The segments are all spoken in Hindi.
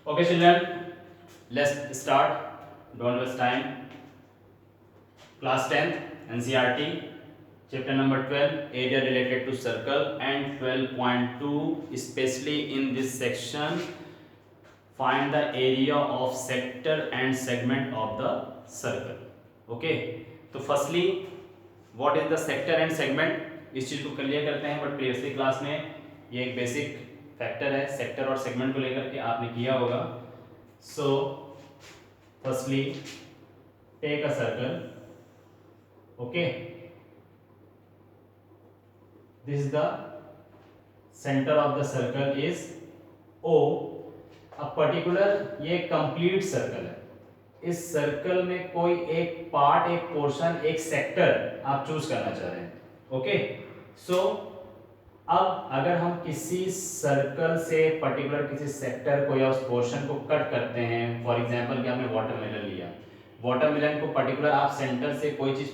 Okay, children, let's start. Don't waste time. Class 10th NCERT, chapter number 12, area related to circle, and 12.2, especially in this section, find the area of sector and segment of the circle. Okay, तो firstly, what is the sector and segment? इस चीज को क्लियर करते हैं, बट प्रीवियसली क्लास में ये एक बेसिक फैक्टर है सेक्टर और सेगमेंट को लेकर के आपने किया होगा. So firstly take a circle. Okay, this is the center of the circle is O. a particular ये कंप्लीट सर्कल है. इस सर्कल में कोई एक पार्ट, एक पोर्शन, एक सेक्टर आप चूज करना चाह रहे हैं. ओके, सो अब अगर हम किसी सर्कल से पर्टिकुलर किसी सेक्टर को या उस पोर्शन को कट करते हैं, फॉर एग्जांपल कि आपने वाटरमेलन लिया, वाटरमेलन को पर्टिकुलर आप सेंटर से कोई चीज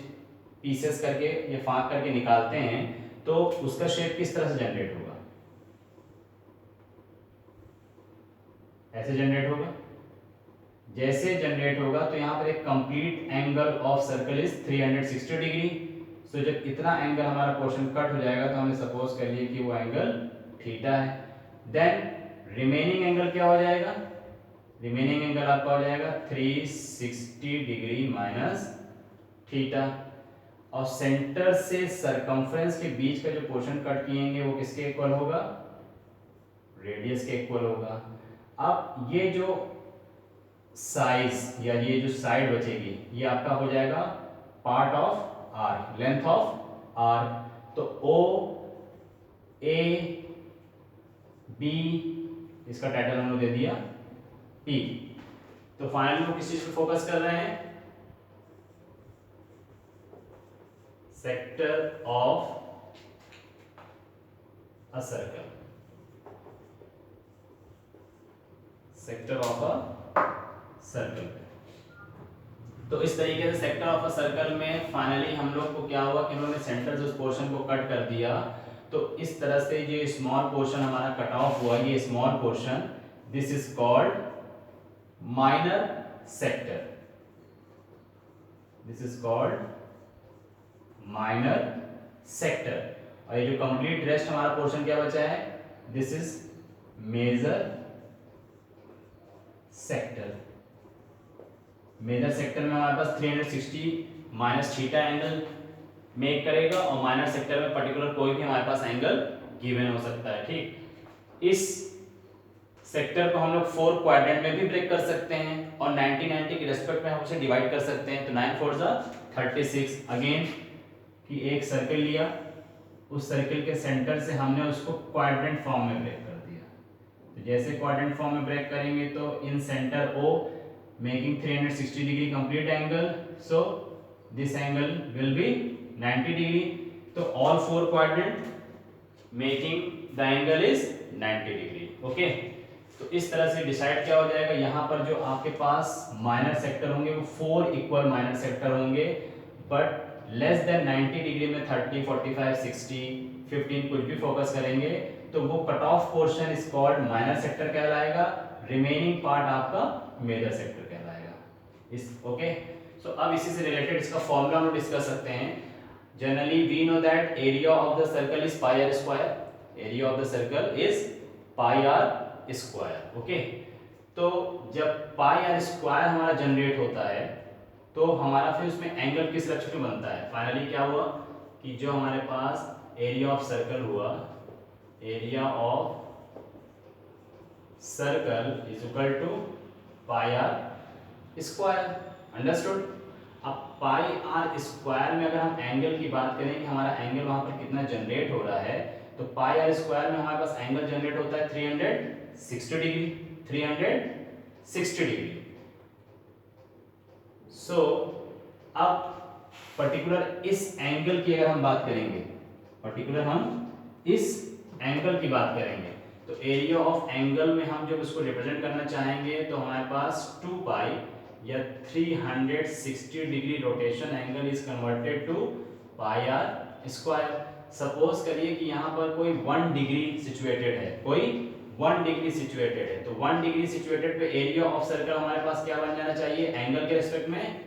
पीसेस करके या फाँक करके निकालते हैं, तो उसका शेप किस तरह से जनरेट होगा? ऐसे जनरेट होगा. जैसे जनरेट होगा तो यहाँ पर एक complete angle of circle is 360 degree. So जब इतना एंगल हमारा पोर्शन कट हो जाएगा तो हमने सपोज कर लिया कि वो एंगल थीटा है. देन रिमेनिंग एंगल क्या हो जाएगा? रिमेनिंग एंगल आपका हो जाएगा 360 डिग्री माइनस थीटा. और सेंटर से सरकमफ्रेंस के बीच का जो पोर्शन कट किएंगे वो किसके इक्वल होगा? रेडियस के इक्वल होगा. अब ये जो साइज या ये जो साइड बचेगी ये आपका हो जाएगा part of arc, length of arc. तो ओ ए बी इसका टाइटल हमने दे दिया पी. तो फाइनली वो किस चीज पे फोकस कर रहे हैं? Sector of a circle. Sector of a circle. तो इस तरीके से सेक्टर ऑफ अ सर्कल में फाइनली हम लोग को क्या हुआ कि इन्होंने सेंटर से उस पोर्शन को कट कर दिया. तो इस तरह से ये स्मॉल पोर्शन हमारा कट ऑफ हुआ, ये small portion, this is called minor sector. This is called minor sector. और ये जो कंप्लीट रेस्ट हमारा पोर्शन क्या बचा है? This is major sector. Major sector में हमारे पास 360 माइनस थीटा एंगल मेक करेगा और माइनर सेक्टर में पर्टिकुलर कोई भी हमारे पास एंगल गिवन हो सकता है. ठीक, इस सेक्टर को हम लोग 4 क्वाड्रेंट में भी ब्रेक कर सकते हैं और 90-90 के रेस्पेक्ट में हम उसे डिवाइड कर सकते हैं. तो 9 4 जा 36. अगेन कि एक सर्कल लिया, उस सर्कल के सेंटर से हमने उसको क्वाड्रेंट फॉर्म में ब्रेक कर दिया. तो जैसे क्वाड्रेंट फॉर्म में ब्रेक करेंगे तो इन centre O making 360 degree complete angle, so this angle will be 90 degree. तो all 4 quadrant making the angle is 90 degree. Okay, तो इस तरह से डिसाइड क्या हो जाएगा, यहाँ पर जो आपके पास माइनर सेक्टर होंगे वो 4 इक्वल माइनर सेक्टर होंगे, बट लेस देन 90 डिग्री में 30 45 60 15 कुछ भी फोकस करेंगे तो वो cut off portion is called minor sector कहलाएगा. रिमेनिंग पार्ट आपका मेजर सेक्टर कहलाएगा. इस ओके, सो अब इसी से रिलेटेड इसका फॉर्मूला हम डिस्कस करते हैं. Generally we know that area of the circle is pi r square. Area of the circle is pi r square. Okay, तो जब पाई आर स्क्वायर हमारा जनरेट होता है तो हमारा फिर उसमें एंगल किस रेशियो में बनता है? फाइनली क्या हुआ कि जो हमारे पास एरिया ऑफ सर्कल हुआ, area of circle is equal to pi r square. Understood? अब पाई आर स्क्वायर में अगर हम एंगल की बात करें कि हमारा एंगल वहां पर कितना जनरेट हो रहा है, तो पाई आर स्क्वायर में हमारे पास एंगल जनरेट होता है 360 डिग्री. 360 डिग्री. सो अब पर्टिकुलर इस एंगल की अगर हम बात करेंगे, पर्टिकुलर हम इस एंगल की बात करेंगे, तो एरिया ऑफ एंगल में हम जब इसको रिप्रेजेंट करना चाहेंगे तो हमारे पास 2 पाई या 360 degree rotation angle is converted to pi r square. Suppose करिए कि यहाँ पर कोई 1 डिग्री सिचुएटेड है, कोई 1 डिग्री सिचुएटेड है, तो 1 डिग्री सिचुएटेड पे एरिया ऑफ सर्कल हमारे पास क्या बन जाना चाहिए एंगल के रिस्पेक्ट में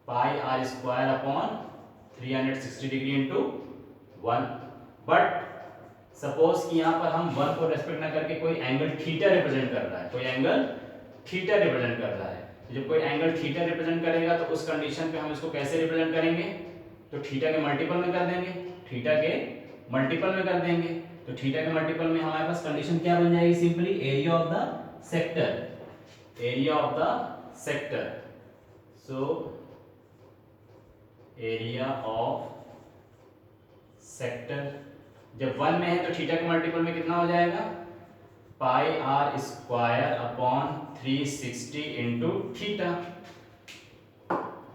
pi r square upon 360 degree into 1। But suppose कि यहाँ पर हम 1 को रेस्पेक्ट ना करके कोई एंगल थीटा रिप्रेजेंट कर रहा है, कोई एंगल थीटा रिप्रेजेंट कर रहा है। तो जब कोई एंगल थीटा रिप्रेजेंट करेगा तो उस कंडीशन पे हम इसको कैसे रिप्रेजेंट करेंगे, तो थीटा के मल्टीपल में कर देंगे, थीटा के मल्टीपल में कर देंगे। तो थीटा के मल्टीपल में हमारे पास कंडीशन क्या बन जाएगी, simply area of the sector, area of the sector. So area of sector जब 1 में है तो थीटा के मल्टीपल में कितना हो जाएगा pi r square upon 360 into theta.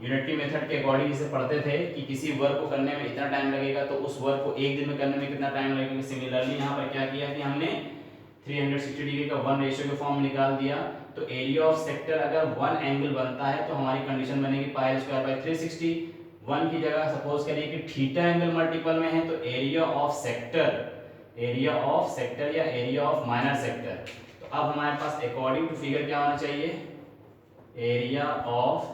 Unitary method के अकॉर्डिंग इसे पढ़ते थे कि किसी वर्क को करने में इतना टाइम लगेगा तो उस वर्क को एक दिन में करने में कितना टाइम लगेगा। सिमिलरली यहाँ पर क्या किया कि हमने 360 डिग्री का 1 रेशियो के फॉर्म में निकाल दिया। तो एरिया ऑफ सेक्टर अगर 1 एंगल बनता है तो हमारी कंडीशन बनेगी पाई स्क्वायर बाय 360। 1 की जगह सपोज करिए कि थीटा एंगल मल्टीपल में है तो area of sector, area of sector या एरिया ऑफ माइनर सेक्टर। तो अब हमारे पास अकॉर्डिंग टू फिगर क्या होना चाहिए, area of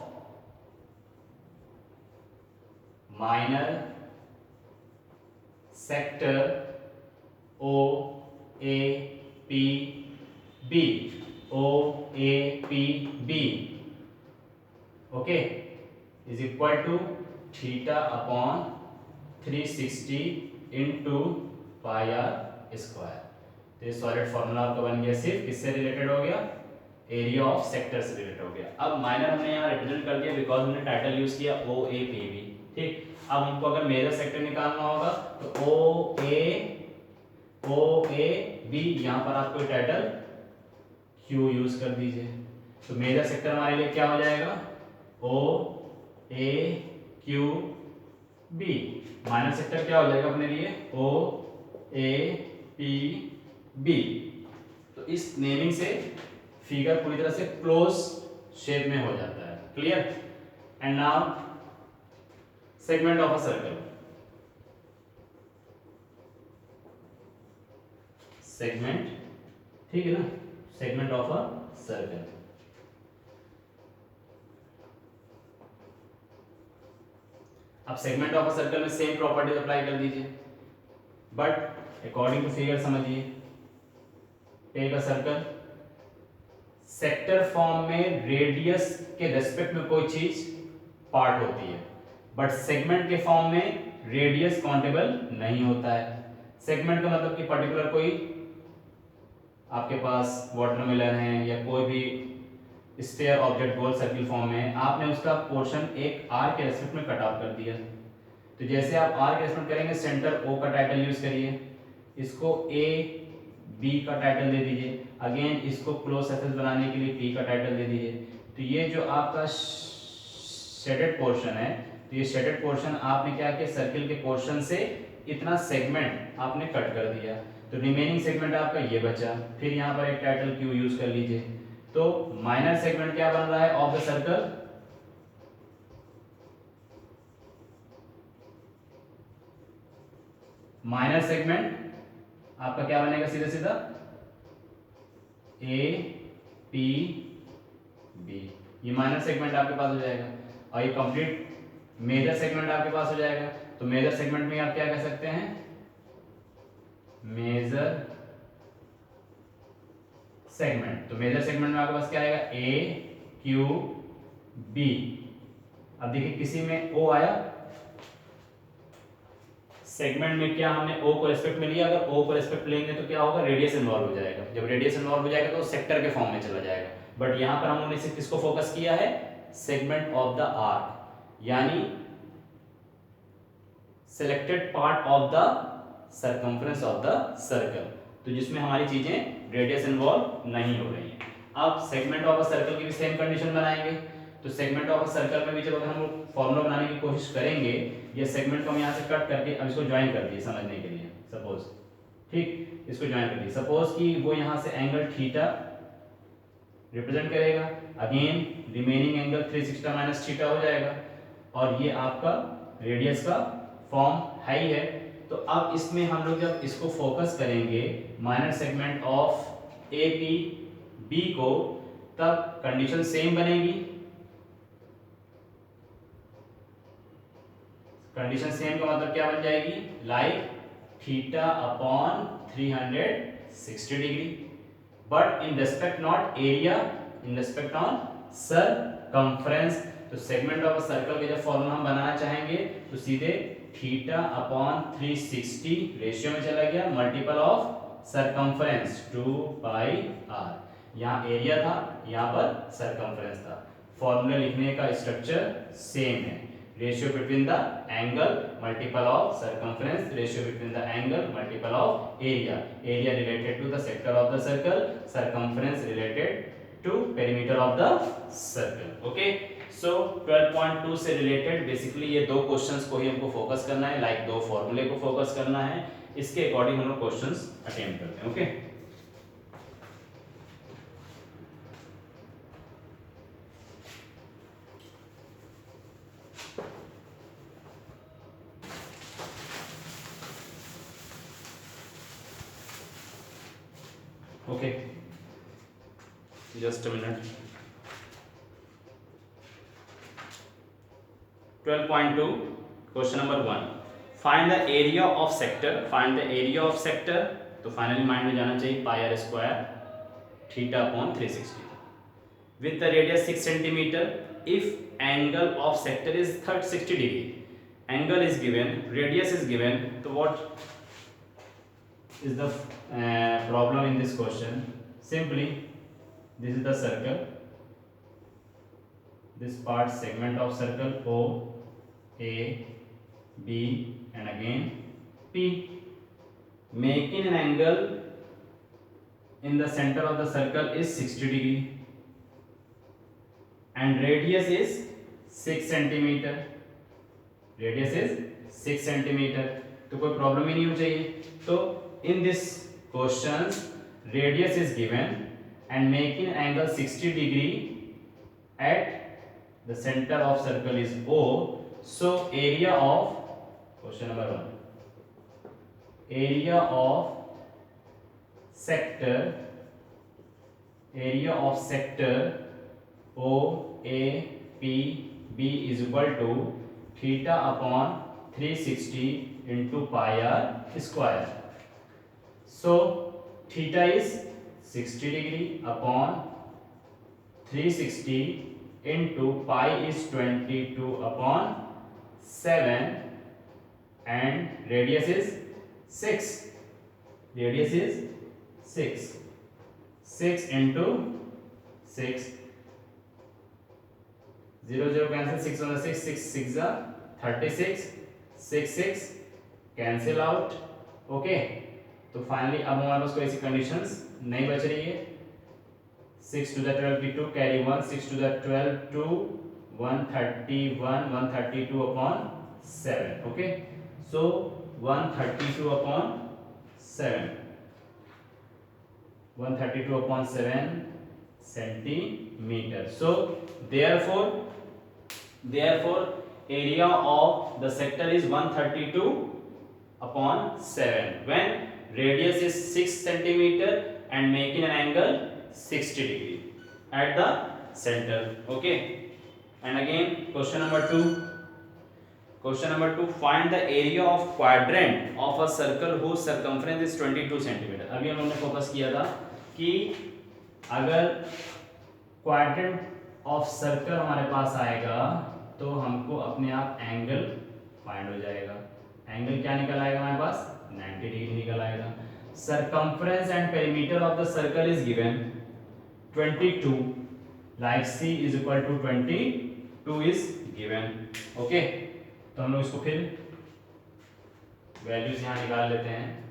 minor sector O A P B, O A P B, okay, is equal to theta upon 360 into pi r square. तो ये सॉलिड फॉर्मूला आपका बन गया, सिर्फ किससे रिलेटेड हो गया, एरिया ऑफ सेक्टर से रिलेटेड हो गया। अब माइनर हमने यहाँ रिप्रेजेंट कर दिया बिकॉज हमने टाइटल यूज किया ओ ए पी बी, ठीक। अब हमको अगर मेजर सेक्टर निकालना होगा तो ओ ए बी, यहाँ पर आप कोई टाइटल क्यू यूज कर दीजिए। तो मेजर सेक्टर हमारे लिए क्या हो जाएगा ओ ए क्यू बी। माइनर सेक्टर क्या हो जाएगा अपने लिए ओ ए पी बी। तो इस नेमिंग से फिगर पूरी तरह से क्लोज शेप में हो जाता है, clear. And now segment of a circle, segment, ठीक है ना, सेगमेंट ऑफ अ सर्कल। अब सेगमेंट ऑफ अ सर्कल में सेम प्रॉपर्टीज अप्लाई कर दीजिए, बट अकॉर्डिंग टू फिगर समझिए। Take a circle, sector form में रेडियस के रेस्पेक्ट में कोई चीज पार्ट होती है, बट सेगमेंट के फॉर्म में रेडियस काउंटेबल नहीं होता है। सेगमेंट का मतलब कि पर्टिकुलर कोई आपके पास वाटरमेलन है या कोई भी स्फीयर ऑब्जेक्ट गोल सर्किल फॉर्म में है, आपने उसका पोर्शन एक आर के रेस्पेक्ट में कट ऑफ कर दिया। तो जैसे आप आर के रेस्पेक्ट करेंगे, सेंटर ओ का टाइटल यूज करिए, इसको ए बी का टाइटल दे दीजिए, अगेन इसको क्लोज सरफेस बनाने के लिए पी का टाइटल दे दीजिए। तो ये जो आपका शेडेड पोर्शन है, तो ये शेडेड पोर्शन आपने क्या किया, सर्किल के पोर्शन से इतना सेगमेंट आपने कट कर दिया। तो रिमेनिंग सेगमेंट आपका ये बचा। फिर यहाँ पर एक टाइटल क्यू यूज कर लीजिए। तो माइनर सेगमेंट क्या बन रहा है of the circle, minor segment आपका क्या बनेगा, सीधा सीधा ए पी बी, ये माइनर सेगमेंट आपके पास हो जाएगा। और ये कंप्लीट मेजर सेगमेंट आपके पास हो जाएगा। तो मेजर सेगमेंट में आप क्या कह सकते हैं, मेजर सेगमेंट। तो मेजर सेगमेंट में आपके पास क्या आएगा, ए क्यू बी। अब देखिए किसी में ओ आया, सेगमेंट में क्या हमने ओ को रेस्पेक्ट में लिया, अगर ओ को रेस्पेक्ट लेंगे तो क्या होगा, रेडियस इन्वॉल्व हो जाएगा। जब रेडियस इन्वॉल्व हो जाएगा तो सेक्टर के फॉर्म में चला जाएगा। बट यहां पर हमने सिर्फ किसको फोकस किया है, सेगमेंट ऑफ द आर्क, यानी selected part of the circumference of the circle, तो जिसमें हमारी चीजें रेडियस इन्वॉल्व नहीं हो रही हैं। अब सेगमेंट ऑफ अ सर्कल की भी सेम कंडीशन बनाएंगे। तो सेगमेंट ऑफ अ सर्कल में भी जब अगर हम लोग फॉर्मूला बनाने की कोशिश करेंगे, ये सेगमेंट को हम यहाँ से कट करके अब इसको ज्वाइन कर दिए समझने के लिए, सपोज, ठीक, इसको ज्वाइन कर दिए। सपोज कि वो यहाँ से एंगल थीटा रिप्रेजेंट करेगा, again remaining angle 360 minus theta हो जाएगा, और ये आपका रेडियस का फॉर्म है ही है। तो अब इसमें हम लोग जब इसको फोकस करेंगे, minor segment of A P B को, तब कंडीशन सेम बनेगी। कंडीशन सेम का मतलब क्या बन जाएगी, like theta upon 360 degree, but in respect not area, in respect on circumference. तो सेगमेंट ऑफ अ सर्कल के जब फॉर्मूला हम बनाना चाहेंगे तो सीधे थीटा अपॉन 360 रेशियो में चला गया, multiple of circumference 2 pi r. यहाँ एरिया था, यहाँ पर सरकमफ्रेंस था। फॉर्मूला लिखने का स्ट्रक्चर सेम है, ratio between the angle multiple of circumference, ratio between the angle multiple of area, area related to the sector of the circle, circumference related to perimeter of the circle. Okay, so 12.2 से रिलेटेड बेसिकली ये दो क्वेश्चंस को ही हमको फोकस करना है, लाइक दो फॉर्मूले को फोकस करना है, इसके अकॉर्डिंग हम लोग क्वेश्चंस अटेम्प्ट करते हैं। Okay, okay, just a minute. 12.2 question number 1, find the area of sector, find the area of sector. तो फाइनली माइंड में जाना चाहिए pi r square theta upon 360 with the radius 6 centimetre if angle of sector is 60 degree, angle is given, radius is given, तो what is the problem in this question? Simply this is the circle, this part segment of circle O, A, B and again P, making an angle in the center of the circle is 60 degree and radius is 6 centimeter, radius is 6 centimeter। तो कोई प्रॉब्लम ही नहीं हो चाहिए। तो in this questions radius is given and making angle 60 degree at the center of circle is O, so area of question number 1, area of sector, area of sector O A P B is equal to theta upon 360 into pi r square। So theta is 60 degree upon 360 into pi is 22 upon 7 and radius is 6, radius is 6, 6 into 6, 0 0 cancel, 6 on the 6, 6 6 are 36, 6 6 cancel out। okay, तो फाइनली अब हमारे पास कोई ऐसी कंडीशंस नहीं बच रही है। 6 to the 12 2 carry 1, 6 to the 12 2 131 132 upon 7। Okay, so 132 upon 7, 132 upon 7 centimeter। so therefore area of the sector is 132 upon 7 when radius is 6 centimeter and making an angle 60 degree at the center। okay, and again question number 2, question number 2, find the area of quadrant of a circle whose circumference is 22 centimeter। अभी हम लोगों ने फोकस किया था कि अगर क्वाड्रेंट ऑफ सर्कल हमारे पास आएगा तो हमको अपने आप एंगल फाइंड हो जाएगा। एंगल क्या निकल आएगा हमारे पास, 90 डिग्री निकल आएगा। Circumference and perimeter of the circle is given 22, like C is equal to 22 is given। okay, तो हम लोग इसको फिर वैल्यूज यहाँ निकाल लेते हैं।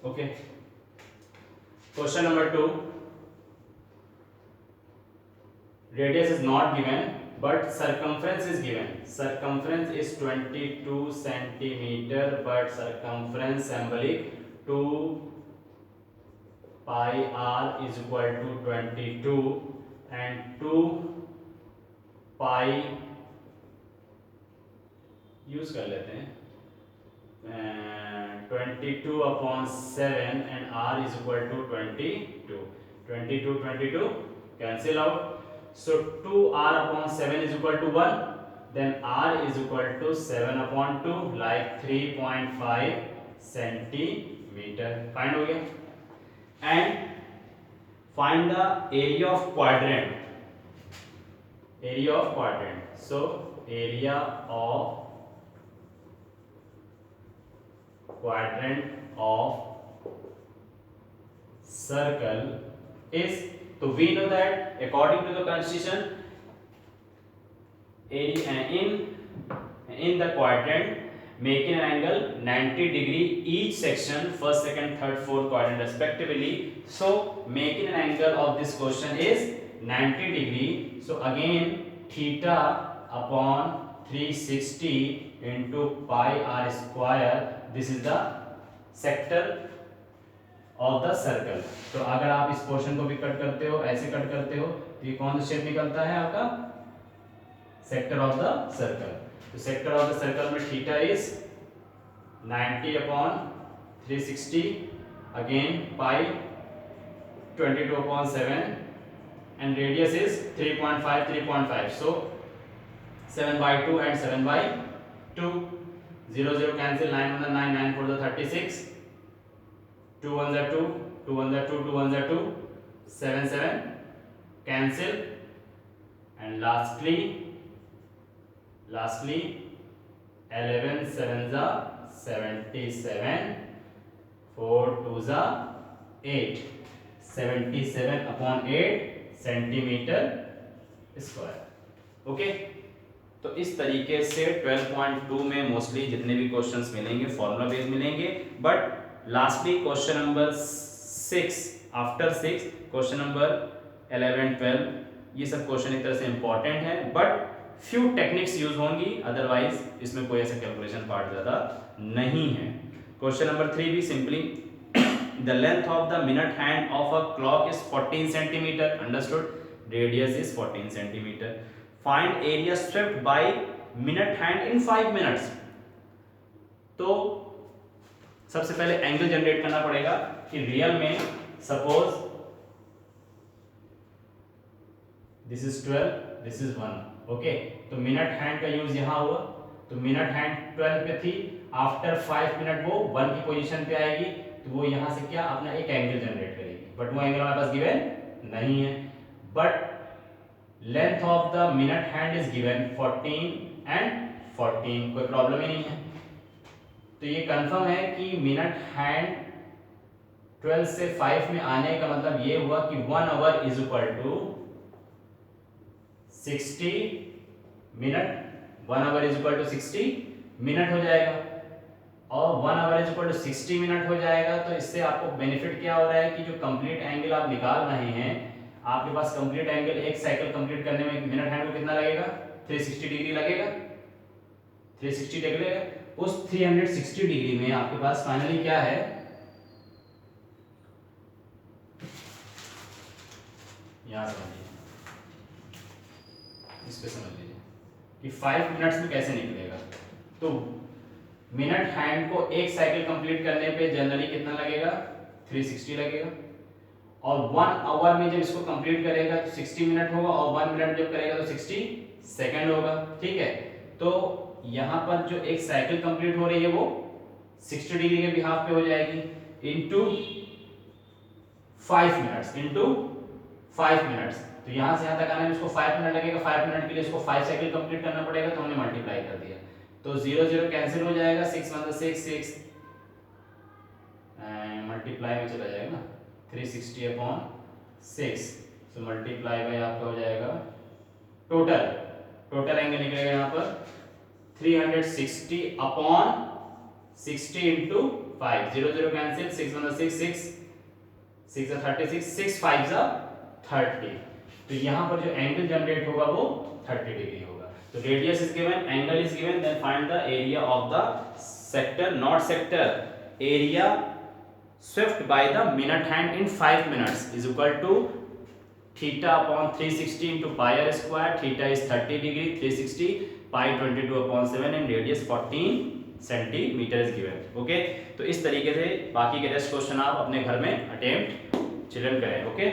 okay, question number 2, radius is not given but circumference is given। circumference is 22 centimeter but circumference symbolic 2 pi r is equal to 22 and 2 pi use कर लेते हैं 22 upon 7 and r is equal to 22 cancel out, so 2r upon 7 is equal to 1, then r is equal to 7 upon 2 like 3.5 centimeter. Find हो गया and find the area of quadrant. So area of quadrant of circle is, so we know that according to the constitution area in the quadrant making an angle 90 degree each section, first, second, third, fourth quadrant respectively. So making an angle of this question is 90 degree. So again theta upon 360 into pi r square, this is the sector of the circle. तो अगर आप इस पोर्शन को भी कट करते हो, ऐसे कट करते हो, तो ये कौन सा शेप निकलता है आपका सेक्टर ऑफ द सर्कल. तो सेक्टर ऑफ द सर्कल में थीटा इज 90 अपॉन 360, अगेन पाई 22 अपॉन 7 and radius is 3.5. So 7/2 and 7/2, 0 0 cancel, 9 1 9, 9 4 36, 2 1 2, 2 1 2, 2 1 2, 7 7 cancel, and lastly 11 7 77, 4 2 8, 77 upon 8 centimetre square. Okay, तो इस तरीके से 12.2 में मोस्टली जितने भी क्वेश्चंस मिलेंगे फॉर्मूला बेस्ड मिलेंगे, but lastly question number 6 after 6 question number 11 12 ये सब क्वेश्चन एक तरह से इंपॉर्टेंट है, बट फ्यू टेक्निक्स यूज होंगी, अदरवाइज इसमें कोई ऐसा कैलकुलेशन पार्ट ज्यादा नहीं है. क्वेश्चन नंबर 3 भी simply the length of the minute hand of a clock is 14 centimeter, understood, radius is 14 centimeter. Find area swept by minute hand in 5 minutes. तो सबसे पहले एंगल जनरेट करना पड़ेगा कि रियल में suppose this is 12, this is 1, okay, तो मिनट हैंड का यूज यहां हुआ, तो मिनट हैंड 12 पे थी, आफ्टर 5 मिनट वो 1 की पोजीशन पे आएगी, तो वो यहां से क्या अपना एक एंगल जनरेट करेगी, बट वो एंगल हमारे पास गिवन नहीं है, but length of the minute hand is given 14 and 14, कोई प्रॉब्लम ही नहीं है. तो ये कंफर्म है कि मिनट हैंड 12 से 5 में आने का मतलब ये हुआ कि 1 hour is equal to 60 minute, 1 hour is equal to 60 minute हो जाएगा, और 1 hour is equal to 60 minute हो जाएगा. तो इससे आपको बेनिफिट क्या हो रहा है कि जो कंप्लीट एंगल आप निकाल रहे हैं, आपके पास कंप्लीट एंगल एक साइकिल कंप्लीट करने में मिनट हैंड को कितना लगेगा, 360 डिग्री लगेगा, 360 डिग्री लगेगा. उस 360 डिग्री में आपके पास फाइनली क्या है, यहां समझिए, इस पे समझ लीजिए कि 5 मिनट्स में कैसे निकलेगा. तो मिनट हैंड को एक साइकिल कंप्लीट करने पे जनरली कितना लगेगा, 360 लगेगा, और 1 आवर में जब इसको कंप्लीट करेगा तो 60 मिनट होगा, और 1 मिनट जब करेगा तो 60 सेकंड होगा. ठीक है, तो यहां पर जो एक साइकिल कंप्लीट हो रही है वो 60 डिग्री के बिहाफ पे हो जाएगी, इनटू 5 मिनट्स, इनटू 5 मिनट्स. तो यहां से यहां तक आने में इसको 5 मिनट लगेगा, 5 मिनट के लिए इसको 5 साइकिल कंप्लीट करना पड़ेगा, तो हमने मल्टीप्लाई कर दिया, तो 0 0 कैंसिल हो जाएगा, 6 1 6 मल्टीप्लाई में चला जाएगा ना, 360 अपॉन 6, सो मल्टीप्लाई बाय आपका हो जाएगा टोटल एंगल निकलेगा यहाँ पर 360 अपॉन 60 इंटू 5, 0 0 कैंसिल, 6 1 6 6 36, 6 5 30. तो यहाँ पर जो एंगल जनरेट होगा वो 30 डिग्री होगा. तो radius is given, angle is given, then find the area of the sector, not sector, area swift by the minute hand in 5 minutes is equal to theta upon 360 into pi r square. Theta is 30 degree, 360 pi 22 अपॉन 7 and radius 14 centimetre is given. Okay, तो इस तरीके से बाकी के रेस्ट क्वेश्चन आप अपने घर में अटेम्प्ट चिल्ड्रन करें. ओके.